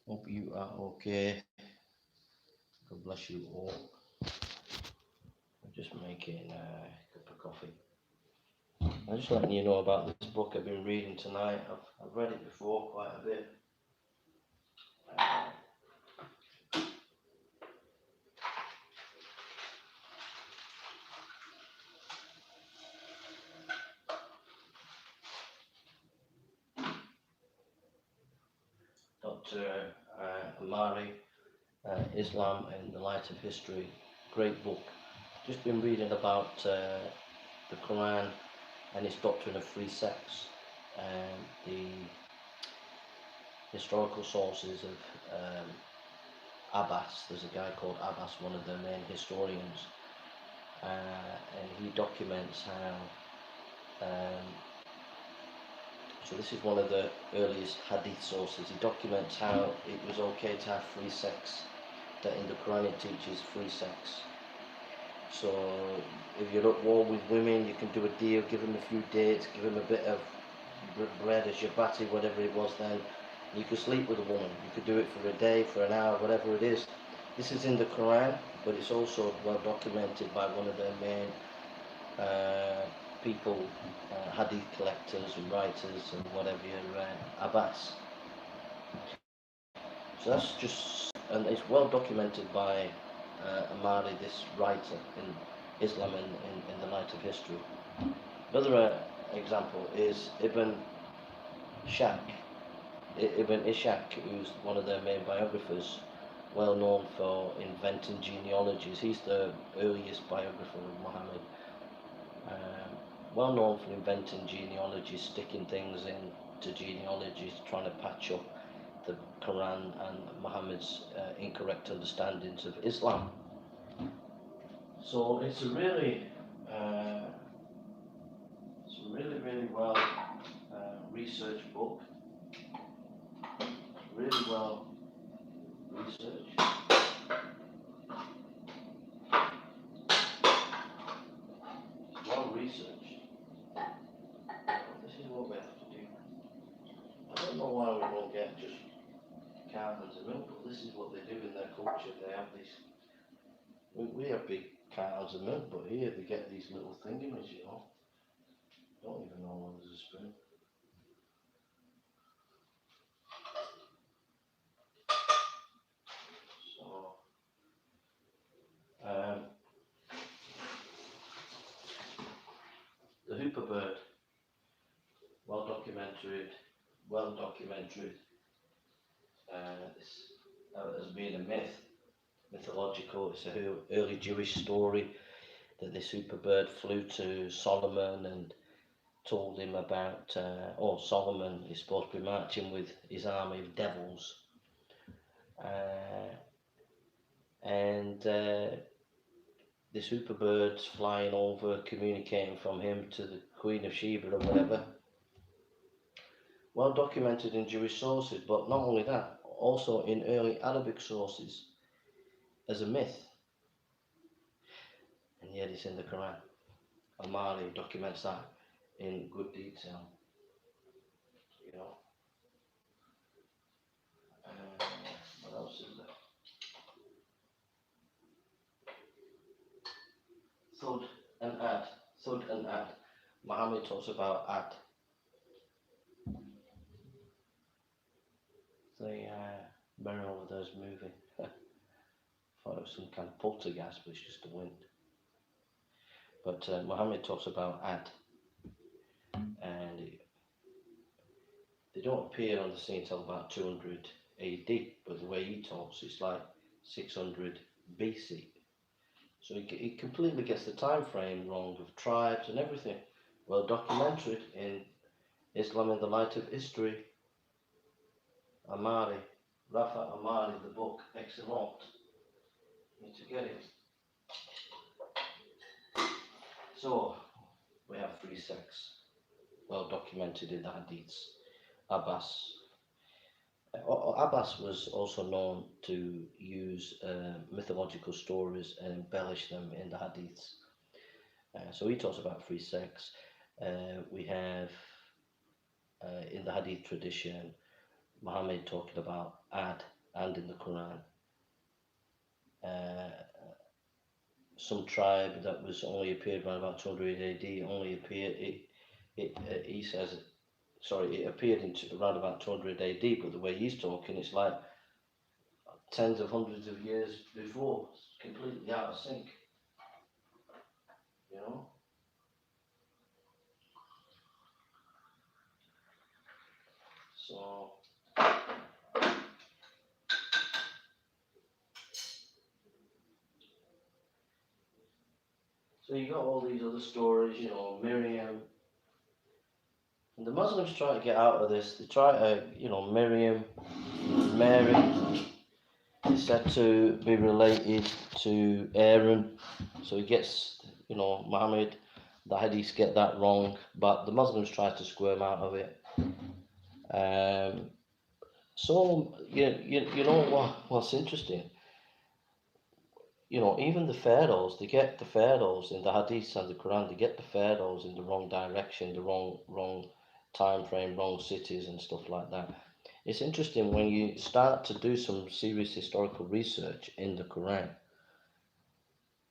Hope you are okay. God bless you all. I'm just making a cup of coffee. I'm just letting you know about this book I've been reading tonight. I've read it before quite a bit. Uh, Dr. Amari, Islam in the Light of History. Great book. Just been reading about the Quran and its doctrine of free sex and the historical sources of Abbas. There's a guy called Abbas, one of the main historians, and he documents how. So this is one of the earliest hadith sources. He documents how it was okay to have free sex. That in the Quran it teaches free sex. So if you're at war with women, you can do a deal, give them a few dates, give them a bit of bread as your batty, whatever it was then. You could sleep with a woman. You could do it for a day, for an hour, whatever it is. This is in the Quran, but it's also well documented by one of their main people, hadith collectors and writers and whatever, Abbas. So that's just, and it's well documented by Amari, this writer in Islam in the Light of History. Another example is Shak, Ibn Ishaq, who's one of their main biographers, well known for inventing genealogies. He's the earliest biographer of Muhammad. Um, well known for inventing genealogies, sticking things into genealogies, trying to patch up the Quran and Muhammad's incorrect understandings of Islam. So uh, it's a really well researched book. Really well researched. Well researched. This is what we have to do. I don't know why we won't get just cartons of milk, but this is what they do in their culture. They have these. We have big cartons of milk, but here they get these little thingamies, you know. Don't even know whether there's a spoon. So, the hooper bird, well documented, well documented. This as being a mythological. It's a early Jewish story that this hooper bird flew to Solomon and told him about. Solomon is supposed to be marching with his army of devils, uh, and this hooper bird's flying over, communicating from him to the Queen of Sheba or whatever. Well documented in Jewish sources, but not only that, also in early Arabic sources as a myth, and yet it's in the Quran. Amari documents that in good detail, you know. What else is there? Thud and Ad. Thud and Ad. Muhammad talks about Ad. The barrel over there's moving. Thought it was some kind of poltergeist, but it's just the wind. But Muhammad talks about Ad, and they don't appear on the scene until about 200 AD, but the way he talks, it's like 600 BC. So he completely gets the time frame wrong of tribes and everything. Well documented in Islam in the Light of History. Amari, Rafat Amari, the book, excellent. You need to get it. So, we have free sex, well documented in the Hadiths. Abbas. Abbas was also known to use mythological stories and embellish them in the Hadiths. So he talks about free sex. We have in the Hadith tradition Muhammad talking about Ad land in the Quran. Uh, some tribe that was only appeared around about 200 AD only appeared. He says, sorry, it appeared in around about 200 AD, but the way he's talking, it's like tens of hundreds of years before, it's completely out of sync, you know. So, so you got all these other stories, you know, Miriam. And the Muslims try to get out of this. They try to, you know, Miriam, Mary is said to be related to Aaron. So he gets, you know, Muhammad, the hadiths get that wrong, but the Muslims try to squirm out of it. Um, so, you know what's interesting? You know, even the pharaohs, they get the pharaohs in the hadiths and the Quran, they get the pharaohs in the wrong direction, the wrong time frame, wrong cities and stuff like that. It's interesting when you start to do some serious historical research in the Quran.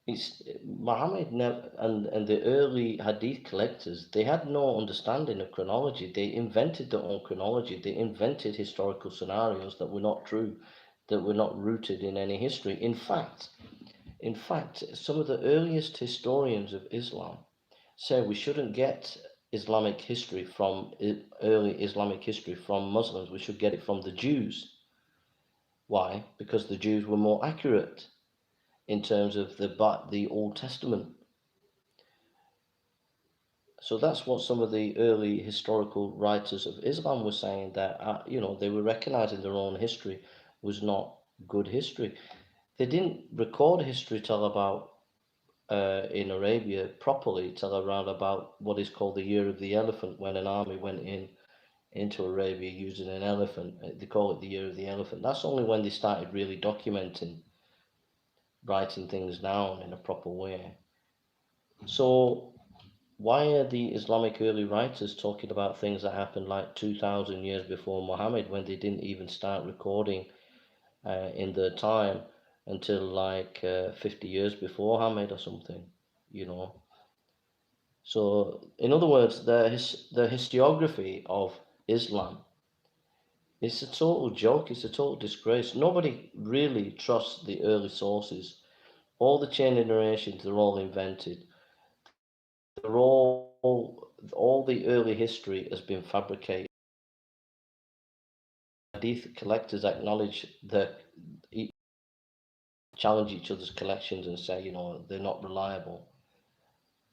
It's Muhammad and the early hadith collectors, they had no understanding of chronology. They invented their own chronology. They invented historical scenarios that were not true, that were not rooted in any history. In fact, some of the earliest historians of Islam say we shouldn't get Islamic history from early Islamic history from Muslims. We should get it from the Jews. Why? Because the Jews were more accurate in terms of the Old Testament. So that's what some of the early historical writers of Islam were saying, that you know, they were recognizing their own history was not good history. They didn't record history till about in Arabia properly till around about what is called the Year of the Elephant, when an army went into Arabia using an elephant. They call it the Year of the Elephant. That's only when they started really documenting, writing things down in a proper way. So why are the Islamic early writers talking about things that happened like 2,000 years before Muhammad, when they didn't even start recording in their time until like 50 years before Muhammad or something, you know? So, in other words, the historiography of Islam is a total joke, it's a total disgrace. Nobody really trusts the early sources. All the chain of narrations, they're all invented. They're all the early history has been fabricated. Hadith collectors acknowledge that, challenge each other's collections and say, you know, they're not reliable,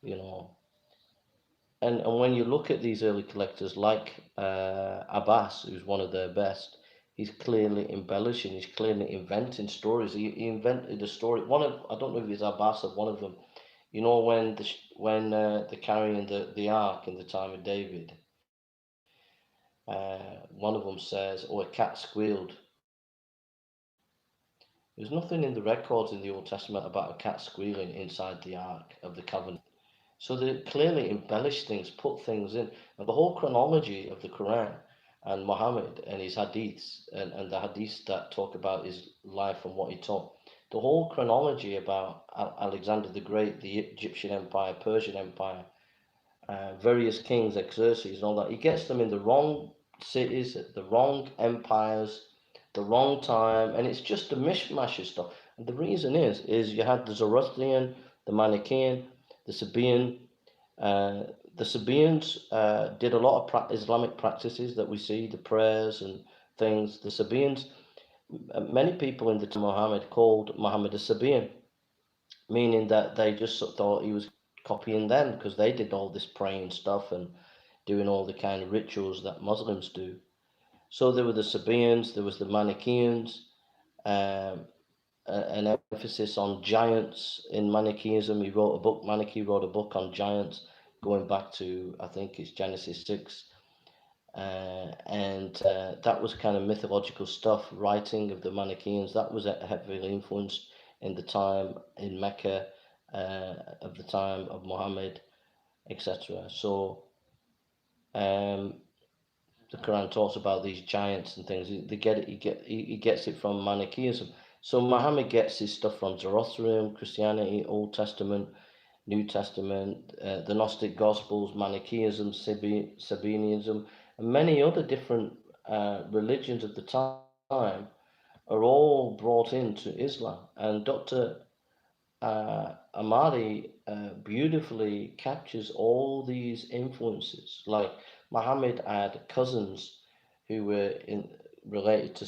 you know. And when you look at these early collectors like Abbas, who's one of their best, he's clearly embellishing, he's clearly inventing stories. He invented a story. I don't know if it's Abbas or one of them. You know, when they're carrying the ark in the time of David, one of them says, "Oh, a cat squealed." There's nothing in the records in the Old Testament about a cat squealing inside the Ark of the Covenant. So they clearly embellish things, put things in. And the whole chronology of the Quran and Muhammad and his hadiths, and the hadiths that talk about his life and what he taught, the whole chronology about Alexander the Great, the Egyptian Empire, Persian Empire, various kings, Xerxes, and all that, he gets them in the wrong cities, the wrong empires, the wrong time, and it's just a mishmash of stuff. And the reason is you had the Zoroastrian, the Manichaean, the Sabaean. The Sabaeans did a lot of Islamic practices that we see, the prayers and things. The Sabaeans, many people in the time of Muhammad called Muhammad a Sabaean, meaning that they just thought he was copying them because they did all this praying stuff and doing all the kind of rituals that Muslims do. So there were the Sabaeans, there was the Manichaeans, um, an emphasis on giants in Manichaeism. Manichae wrote a book on giants going back to, I think it's Genesis 6. And that was kind of mythological stuff, writing of the Manichaeans. That was heavily influenced in the time in Mecca, of the time of Muhammad, etc. So um, the Quran talks about these giants and things. They get it. He gets it from Manichaeism. So Muhammad gets his stuff from Zoroastrianism, Christianity, Old Testament, New Testament, the Gnostic Gospels, Manichaeism, Sabinianism, and many other different religions of the time are all brought into Islam. And Dr. Amari beautifully captures all these influences. Like Muhammad had cousins who were related to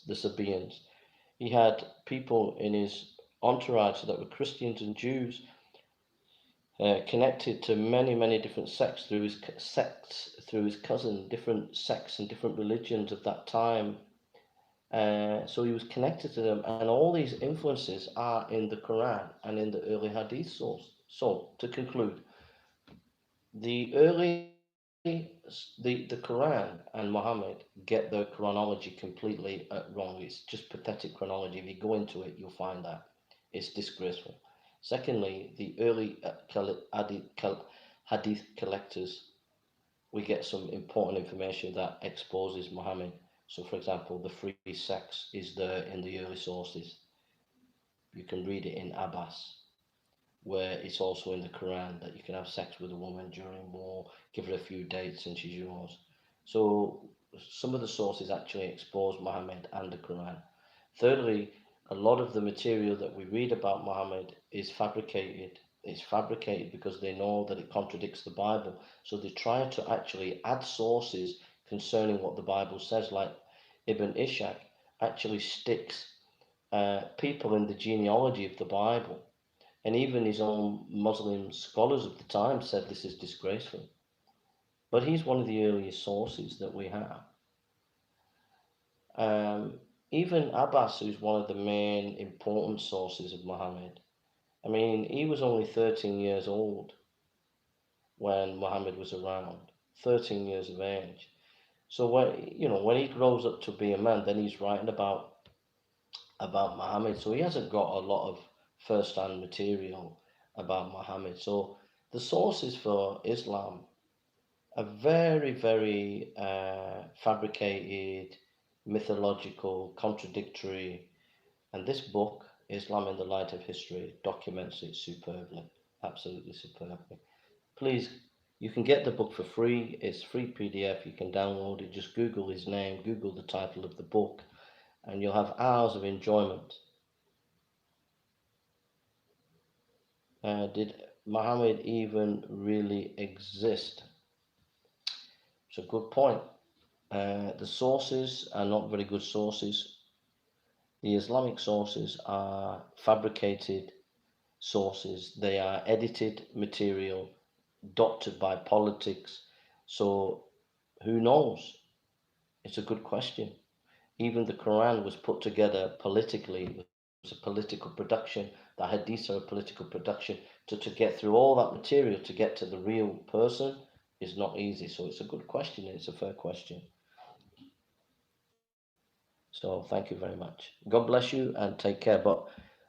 the Sabaeans. He had people in his entourage that were Christians and Jews, connected to many, many different sects through his cousin, different sects and different religions of that time. So he was connected to them, and all these influences are in the Quran and in the early Hadith source. So to conclude, the early the Quran and Muhammad get their chronology completely wrong. It's just pathetic chronology. If you go into it, you'll find that it's disgraceful. Secondly, the early Hadith collectors, we get some important information that exposes Muhammad. So, for example, the free sex is there in the early sources. You can read it in Abbas, where it's also in the Quran that you can have sex with a woman during war, give her a few dates and she's yours. So, some of the sources actually expose Muhammad and the Quran. Thirdly, a lot of the material that we read about Muhammad is fabricated. It's fabricated because they know that it contradicts the Bible. So they try to actually add sources concerning what the Bible says, like Ibn Ishaq actually sticks people in the genealogy of the Bible. And even his own Muslim scholars of the time said this is disgraceful. But he's one of the earliest sources that we have. Um, Even Abbas, who's one of the main important sources of Muhammad, I mean, he was only 13 years old when Muhammad was around, 13 years of age. So when he grows up to be a man, then he's writing about Muhammad. So he hasn't got a lot of first-hand material about Muhammad. So the sources for Islam are very, very fabricated, mythological, contradictory, and this book, Islam in the Light of History, documents it superbly, absolutely superbly. Please, you can get the book for free. It's free PDF. You can download it. Just Google his name, Google the title of the book, and you'll have hours of enjoyment. Did Muhammad even really exist? It's a good point. The sources are not very good sources. The Islamic sources are fabricated sources. They are edited material, doctored by politics. So who knows? It's a good question. Even the Quran was put together politically. It was a political production. The Hadiths are a political production. To get through all that material to get to the real person is not easy. So it's a good question. It's a fair question. So thank you very much. God bless you and take care. But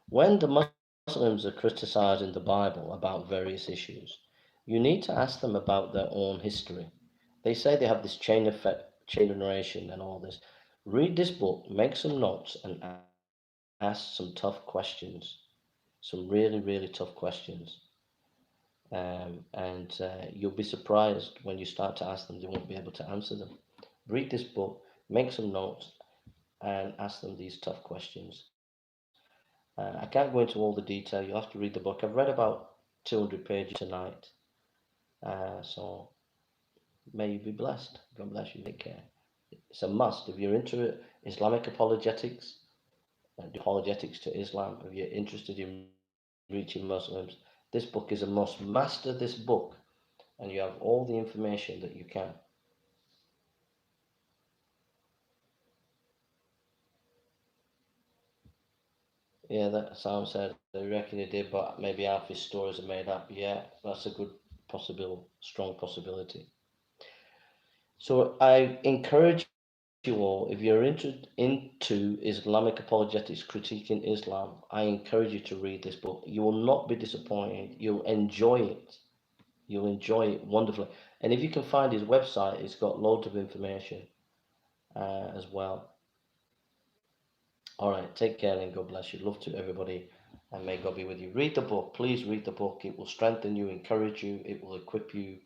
when the Muslims are criticizing the Bible about various issues, you need to ask them about their own history. They say they have this chain effect, chain generation, and all this. Read this book, make some notes, and ask some tough questions. Some really, really tough questions. And you'll be surprised when you start to ask them, they won't be able to answer them. Read this book, make some notes, and ask them these tough questions. I can't go into all the detail. You'll have to read the book. I've read about 200 pages tonight. So may you be blessed. God bless you. Take care. It's a must. If you're into Islamic apologetics, apologetics to Islam, if you're interested in reaching Muslims, this book is a must. Master this book, and you have all the information that you can. Yeah, that Sam said they reckon he did, but maybe half his stories are made up. Yeah, that's a good possible, strong possibility. So I encourage you all, if you're into Islamic apologetics, critiquing Islam, I encourage you to read this book. You will not be disappointed. You'll enjoy it. You'll enjoy it wonderfully. And if you can find his website, it's got loads of information as well. All right, take care and God bless you. Love to everybody, and may God be with you. Read the book, please read the book. It will strengthen you, encourage you, it will equip you,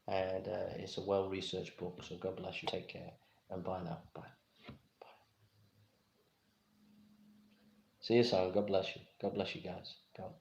and it's a well-researched book. So God bless you. Take care, and bye now. Bye. See you soon. God bless you. God bless you guys. God.